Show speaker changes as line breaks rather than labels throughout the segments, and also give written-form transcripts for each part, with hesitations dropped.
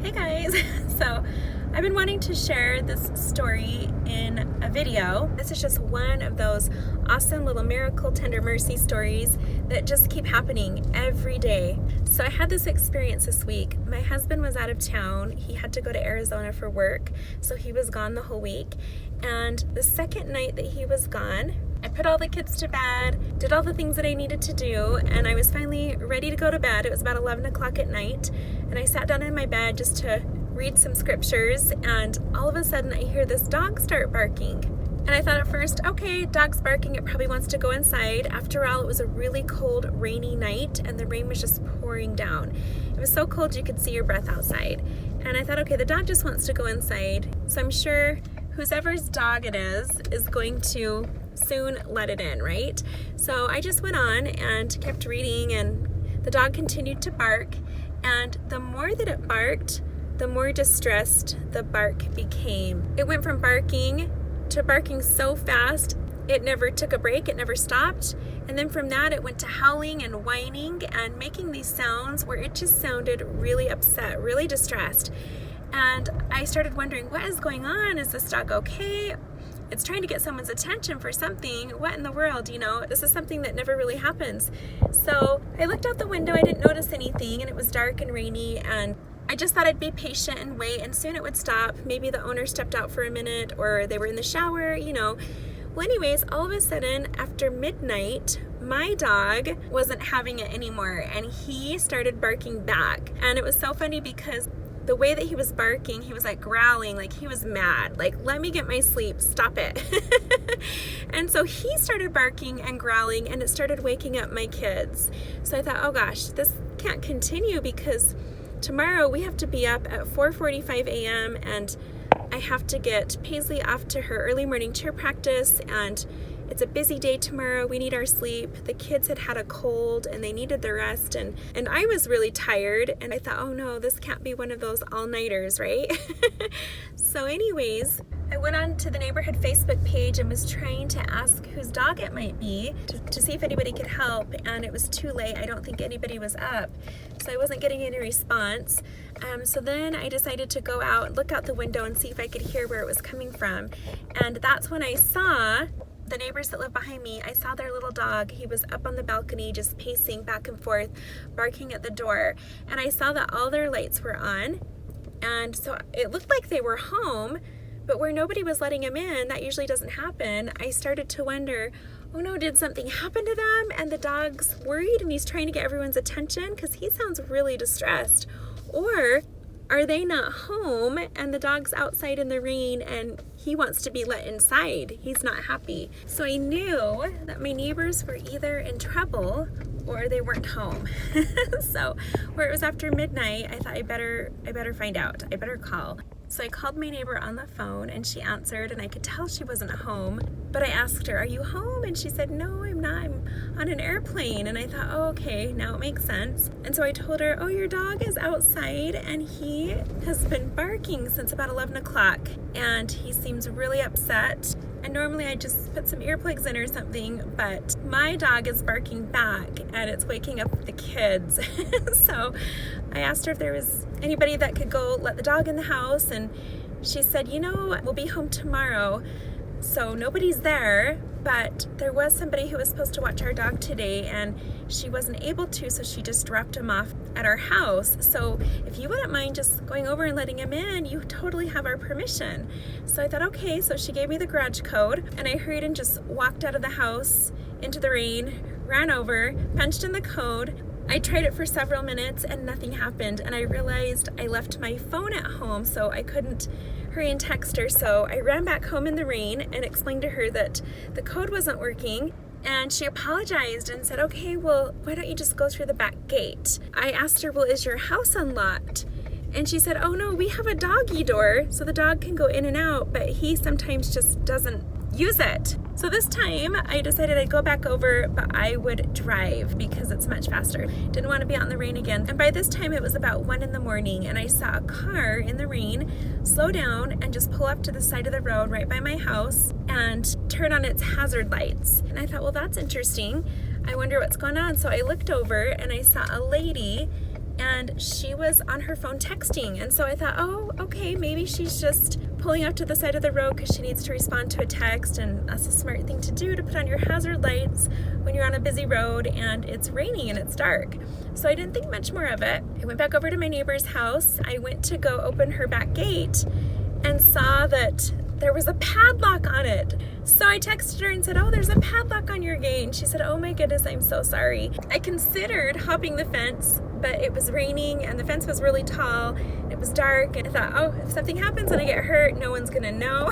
Hey guys! So I've been wanting to share this story in a video. This is just one of those awesome little miracle tender mercy stories that just keep happening every day. So I had this experience this week. My husband was out of town. He had to go to Arizona for work, so he was gone the whole week. And the second night that he was gone, I put all the kids to bed, did all the things that I needed to do, and I was finally ready to go to bed. It was about 11 o'clock at night, and I sat down in my bed just to read some scriptures, and all of a sudden I hear this dog start barking. And I thought at first, okay, dog's barking, it probably wants to go inside. After all, it was a really cold, rainy night, and the rain was just pouring down. It was so cold you could see your breath outside. And I thought, okay, the dog just wants to go inside, so I'm sure whoever's dog it is going to soon let it in, right? So I just went on and kept reading, and the dog continued to bark, and the more that it barked, the more distressed the bark became. It went from barking to barking so fast, it never took a break, it never stopped. And then from that, it went to howling and whining and making these sounds where it just sounded really upset, really distressed. And I started wondering, what is going on? Is this dog okay? It's trying to get someone's attention for something. What in the world, This is something that never really happens. So I looked out the window, I didn't notice anything, and it was dark and rainy, and I just thought I'd be patient and wait, and soon it would stop. Maybe the owner stepped out for a minute, or they were in the shower, Well, anyways, all of a sudden, after midnight, my dog wasn't having it anymore, and he started barking back. And it was so funny because the way that he was barking, he was like growling, like he was mad, like, let me get my sleep, stop it. And so he started barking and growling, and it started waking up my kids. So I thought, oh gosh, this can't continue, because tomorrow we have to be up at 4:45 a.m. and I have to get Paisley off to her early morning cheer practice, and it's a busy day tomorrow. We need our sleep. The kids had had a cold and they needed the rest, and I was really tired, and I thought, oh no, this can't be one of those all-nighters, right? So anyways, I went on to the neighborhood Facebook page and was trying to ask whose dog it might be to see if anybody could help, and it was too late. I don't think anybody was up, so I wasn't getting any response. So then I decided to go out, look out the window, and see if I could hear where it was coming from. And that's when I saw the neighbors that live behind me. I saw their little dog. He was up on the balcony just pacing back and forth, barking at the door. And I saw that all their lights were on, and so it looked like they were home, but where nobody was letting him in, that usually doesn't happen. I started to wonder, oh no, did something happen to them? And the dog's worried and he's trying to get everyone's attention because he sounds really distressed. Or are they not home and the dog's outside in the rain and he wants to be let inside? He's not happy. So I knew that my neighbors were either in trouble or they weren't home. So where it was after midnight, I thought I better find out. I better call. So I called my neighbor on the phone, and she answered, and I could tell she wasn't home. But I asked her, are you home? And she said, no, I'm not. I'm on an airplane. And I thought, oh, okay, now it makes sense. And so I told her, oh, your dog is outside, and he has been barking since about 11 o'clock. And he seems really upset. And normally I just put some earplugs in or something, but my dog is barking back, and it's waking up the kids. So I asked her if there was anybody that could go let the dog in the house, and she said, we'll be home tomorrow. So nobody's there, but there was somebody who was supposed to watch our dog today, and she wasn't able to, so she just dropped him off at our house. So if you wouldn't mind just going over and letting him in, you totally have our permission. So I thought, okay. So she gave me the garage code, and I hurried and just walked out of the house into the rain, ran over, punched in the code. I tried it for several minutes and nothing happened, and I realized I left my phone at home, so I couldn't hurry and text her. So I ran back home in the rain and explained to her that the code wasn't working, and she apologized and said, okay, well, why don't you just go through the back gate? I asked her, well, is your house unlocked? And she said, oh no, we have a doggy door, so the dog can go in and out, but he sometimes just doesn't use it. So this time I decided I'd go back over, but I would drive because it's much faster. Didn't want to be out in the rain again. And by this time it was about 1 a.m, and I saw a car in the rain slow down and just pull up to the side of the road right by my house and turn on its hazard lights. And I thought, well, that's interesting. I wonder what's going on. So I looked over and I saw a lady and she was on her phone texting. And so I thought, oh, okay, maybe she's just pulling up to the side of the road because she needs to respond to a text, and that's a smart thing to do, to put on your hazard lights when you're on a busy road and it's raining and it's dark. So I didn't think much more of it. I went back over to my neighbor's house. I went to go open her back gate and saw that there was a padlock on it. So I texted her and said, oh, there's a padlock on your gate. And she said, oh my goodness, I'm so sorry. I considered hopping the fence, but it was raining and the fence was really tall. It was dark, and I thought, oh, if something happens and I get hurt, no one's gonna know.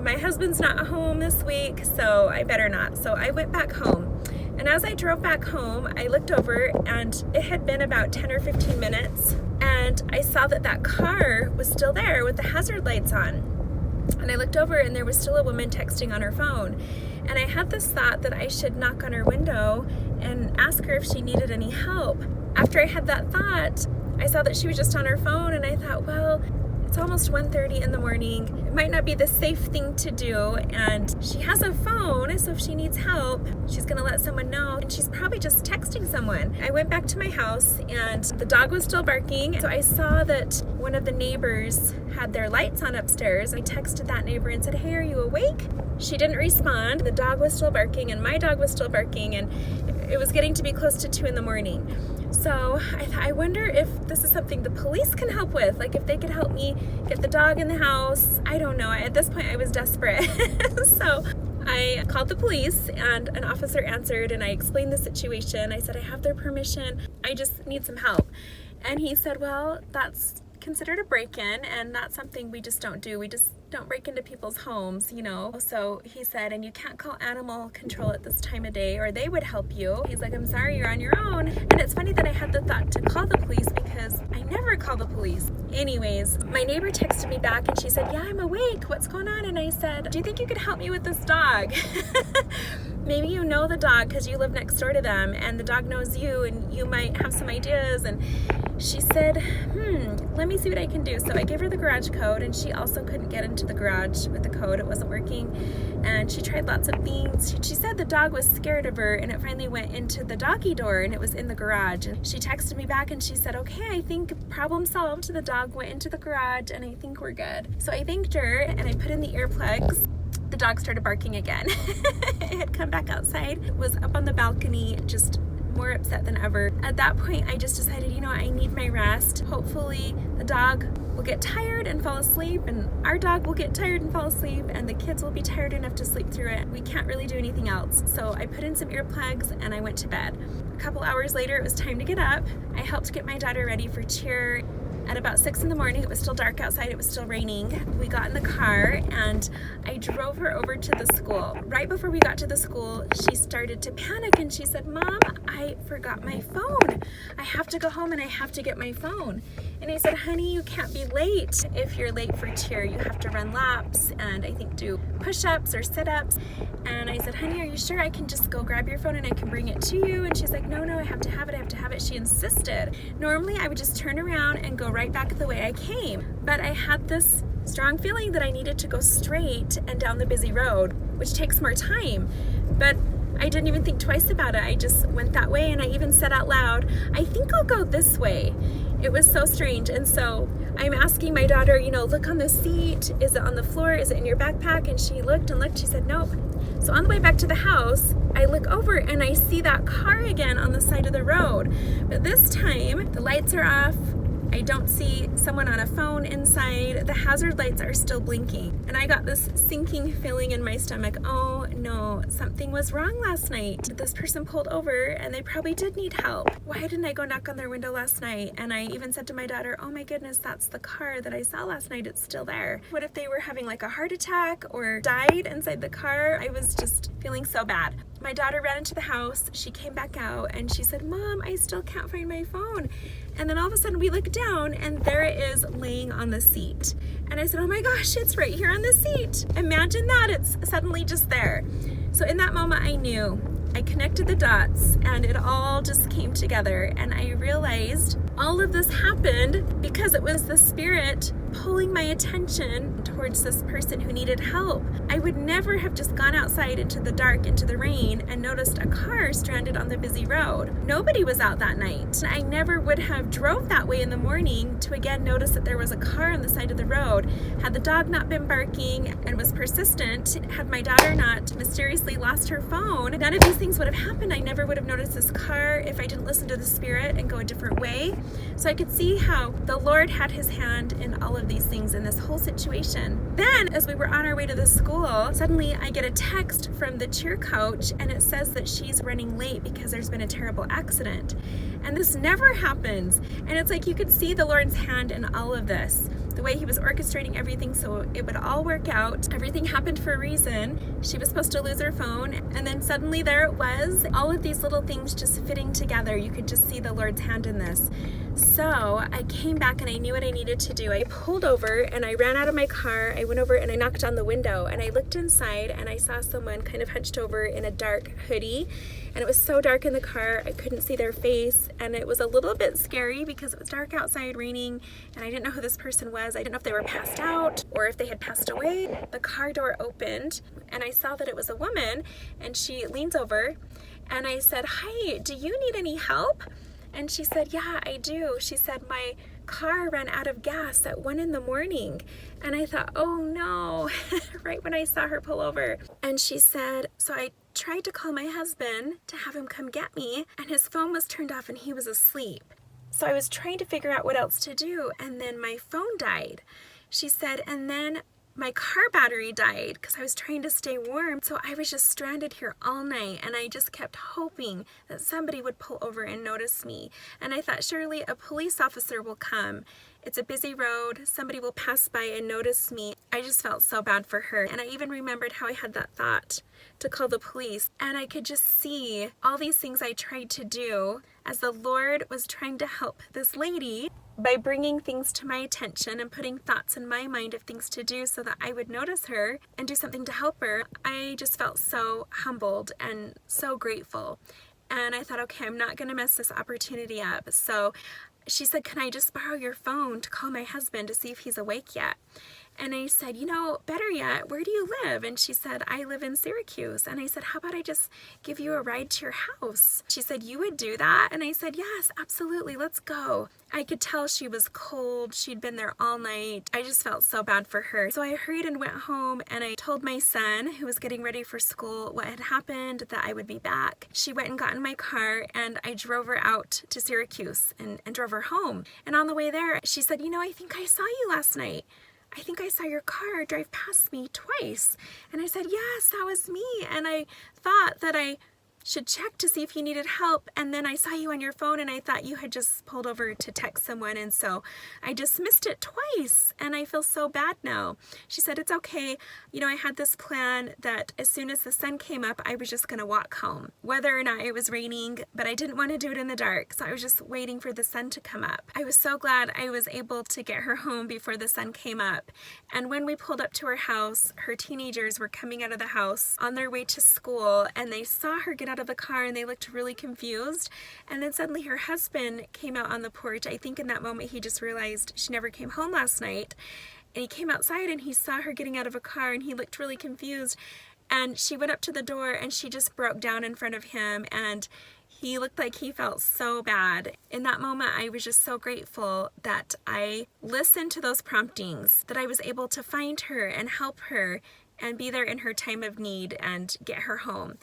My husband's not home this week, so I better not. So I went back home. And as I drove back home, I looked over, and it had been about 10 or 15 minutes, and I saw that that car was still there with the hazard lights on. And I looked over, and there was still a woman texting on her phone. And I had this thought that I should knock on her window and ask her if she needed any help. After I had that thought, I saw that she was just on her phone, and I thought, well, it's almost 1:30 in the morning. It might not be the safe thing to do, and she has a phone, so if she needs help, she's gonna let someone know, and she's probably just texting someone. I went back to my house, and the dog was still barking, so I saw that one of the neighbors had their lights on upstairs. I texted that neighbor and said, hey, are you awake? She didn't respond. The dog was still barking, and my dog was still barking, and it was getting to be close to 2 in the morning. So I thought, I wonder if this is something the police can help with, like if they could help me get the dog in the house. I don't know. At this point, I was desperate. So I called the police, and an officer answered, and I explained the situation. I said, I have their permission. I just need some help. And he said, well, that's considered a break-in, and that's something we just don't do. We just don't break into people's homes, you know. So he said, and you can't call animal control at this time of day, or they would help you. He's like, I'm sorry, you're on your own. And it's funny that I had the thought to call the police, because I never call the police. Anyways, my neighbor texted me back, and she said, yeah, I'm awake. What's going on? And I said, do you think you could help me with this dog? Maybe you know the dog because you live next door to them, and the dog knows you, and you might have some ideas. And she said, let me see what I can do. So I gave her the garage code, and she also couldn't get into the garage with the code. It wasn't working. And she tried lots of things. She said the dog was scared of her, and it finally went into the doggy door, and it was in the garage. And she texted me back, and she said, okay, I think problem solved. The dog went into the garage, and I think we're good. So I thanked her, and I put in the earplugs. The dog started barking again. It had come back outside, was up on the balcony, just more upset than ever. At that point, I just decided, you know, I need my rest. Hopefully the dog will get tired and fall asleep, and our dog will get tired and fall asleep, and the kids will be tired enough to sleep through it. We can't really do anything else. So I put in some earplugs, and I went to bed. A couple hours later, it was time to get up. I helped get my daughter ready for cheer. At about 6 in the morning, it was still dark outside, it was still raining. We got in the car, and I drove her over to the school. Right before we got to the school, she started to panic, and she said, Mom, I forgot my phone. I have to go home, and I have to get my phone. And I said, honey, you can't be late. If you're late for cheer, you have to run laps, and I think do push-ups or sit-ups. And I said, honey, are you sure I can just go grab your phone and I can bring it to you? And she's like, no, I have to have it, I have to have it. She insisted. Normally, I would just turn around and go right back the way I came. But I had this strong feeling that I needed to go straight and down the busy road, which takes more time. But I didn't even think twice about it. I just went that way, and I even said out loud, I think I'll go this way. It was so strange. And so I'm asking my daughter, you know, look on the seat. Is it on the floor? Is it in your backpack? And she looked and looked. She said, nope. So on the way back to the house, I look over and I see that car again on the side of the road. But this time, the lights are off. I don't see someone on a phone inside. The hazard lights are still blinking. And I got this sinking feeling in my stomach. Oh no, something was wrong last night. This person pulled over, and they probably did need help. Why didn't I go knock on their window last night? And I even said to my daughter, oh my goodness, that's the car that I saw last night. It's still there. What if they were having like a heart attack or died inside the car? I was just feeling so bad. My daughter ran into the house. She came back out, and she said, Mom, I still can't find my phone. And then all of a sudden we look down, and there it is laying on the seat. And I said, oh my gosh, it's right here on the seat. Imagine that, it's suddenly just there. So in that moment, I knew. I connected the dots, and it all just came together. And I realized all of this happened because it was the Spirit pulling my attention towards this person who needed help. I would never have just gone outside into the dark, into the rain, and noticed a car stranded on the busy road. Nobody was out that night. I never would have drove that way in the morning to again notice that there was a car on the side of the road. Had the dog not been barking and was persistent, had my daughter not mysteriously lost her phone, none of these things would have happened. I never would have noticed this car if I didn't listen to the Spirit and go a different way. So I could see how the Lord had his hand in all of these things in this whole situation. Then, as we were on our way to the school, suddenly I get a text from the cheer coach, and it says that she's running late because there's been a terrible accident. And this never happens. And it's like you could see the Lord's hand in all of this, the way he was orchestrating everything so it would all work out. Everything happened for a reason. She was supposed to lose her phone, and then suddenly there it was. All of these little things just fitting together. You could just see the Lord's hand in this. So I came back and I knew what I needed to do. I pulled over and I ran out of my car. I went over and I knocked on the window and I looked inside and I saw someone kind of hunched over in a dark hoodie. And it was so dark in the car, I couldn't see their face. And it was a little bit scary because it was dark outside, raining, and I didn't know who this person was. I didn't know if they were passed out or if they had passed away. The car door opened and I saw that it was a woman, and she leans over and I said, "Hi, do you need any help?" And she said, "Yeah, I do." She said, "My car ran out of gas at 1 a.m. And I thought, oh no, right when I saw her pull over. And she said, "So I tried to call my husband to have him come get me, and his phone was turned off and he was asleep. So I was trying to figure out what else to do, and then my phone died." She said, "And then my car battery died because I was trying to stay warm. So I was just stranded here all night, and I just kept hoping that somebody would pull over and notice me. And I thought surely a police officer will come. It's a busy road. Somebody will pass by and notice me." I just felt so bad for her. And I even remembered how I had that thought to call the police. And I could just see all these things I tried to do as the Lord was trying to help this lady by bringing things to my attention and putting thoughts in my mind of things to do so that I would notice her and do something to help her. I just felt so humbled and so grateful. And I thought, okay, I'm not going to mess this opportunity up. So she said, "Can I just borrow your phone to call my husband to see if he's awake yet?" And I said, "Better yet, where do you live?" And she said, "I live in Syracuse." And I said, "How about I just give you a ride to your house?" She said, "You would do that?" And I said, "Yes, absolutely, let's go." I could tell she was cold. She'd been there all night. I just felt so bad for her. So I hurried and went home, and I told my son, who was getting ready for school, what had happened, that I would be back. She went and got in my car, and I drove her out to Syracuse and drove her home. And on the way there, she said, "I think I saw you last night. I think I saw your car drive past me twice." And I said, "Yes, that was me. And I thought that I should check to see if you needed help. And then I saw you on your phone, and I thought you had just pulled over to text someone. And so I just missed it twice. And I feel so bad now." She said, "It's okay. I had this plan that as soon as the sun came up, I was just going to walk home, whether or not it was raining, but I didn't want to do it in the dark. So I was just waiting for the sun to come up." I was so glad I was able to get her home before the sun came up. And when we pulled up to her house, her teenagers were coming out of the house on their way to school, and they saw her get out of the car and they looked really confused. And then suddenly her husband came out on the porch. I think in that moment he just realized she never came home last night. And he came outside and he saw her getting out of a car, and he looked really confused. And she went up to the door and she just broke down in front of him, and he looked like he felt so bad. In that moment, I was just so grateful that I listened to those promptings, that I was able to find her and help her and be there in her time of need and get her home.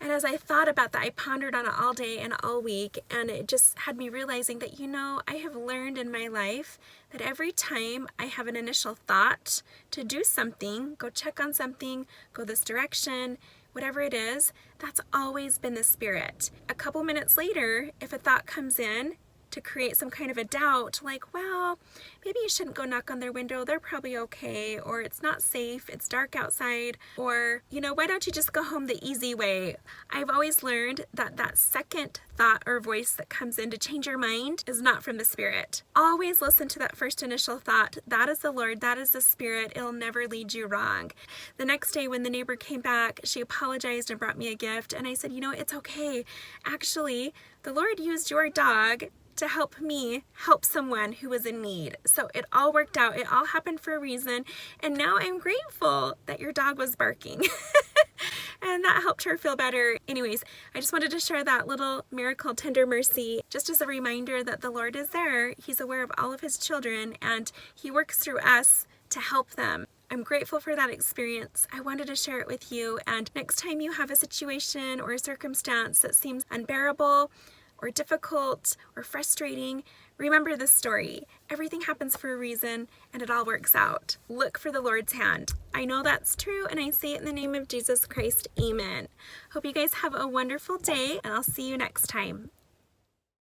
And as I thought about that, I pondered on it all day and all week, and it just had me realizing that, I have learned in my life that every time I have an initial thought to do something, go check on something, go this direction, whatever it is, that's always been the Spirit. A couple minutes later, if a thought comes in to create some kind of a doubt, like, well, maybe you shouldn't go knock on their window, they're probably okay, or it's not safe, it's dark outside, or, why don't you just go home the easy way? I've always learned that that second thought or voice that comes in to change your mind is not from the Spirit. Always listen to that first initial thought. That is the Lord, that is the Spirit. It'll never lead you wrong. The next day when the neighbor came back, she apologized and brought me a gift, and I said, it's okay. Actually, the Lord used your dog to help me help someone who was in need. So it all worked out. It all happened for a reason. And now I'm grateful that your dog was barking. And that helped her feel better. Anyways, I just wanted to share that little miracle, tender mercy, just as a reminder that the Lord is there. He's aware of all of his children, and he works through us to help them. I'm grateful for that experience. I wanted to share it with you. And next time you have a situation or a circumstance that seems unbearable or difficult or frustrating, remember this story. Everything happens for a reason, and it all works out. Look for the Lord's hand. I know that's true, and I say it in the name of Jesus Christ. Amen. Hope you guys have a wonderful day, and I'll see you next time.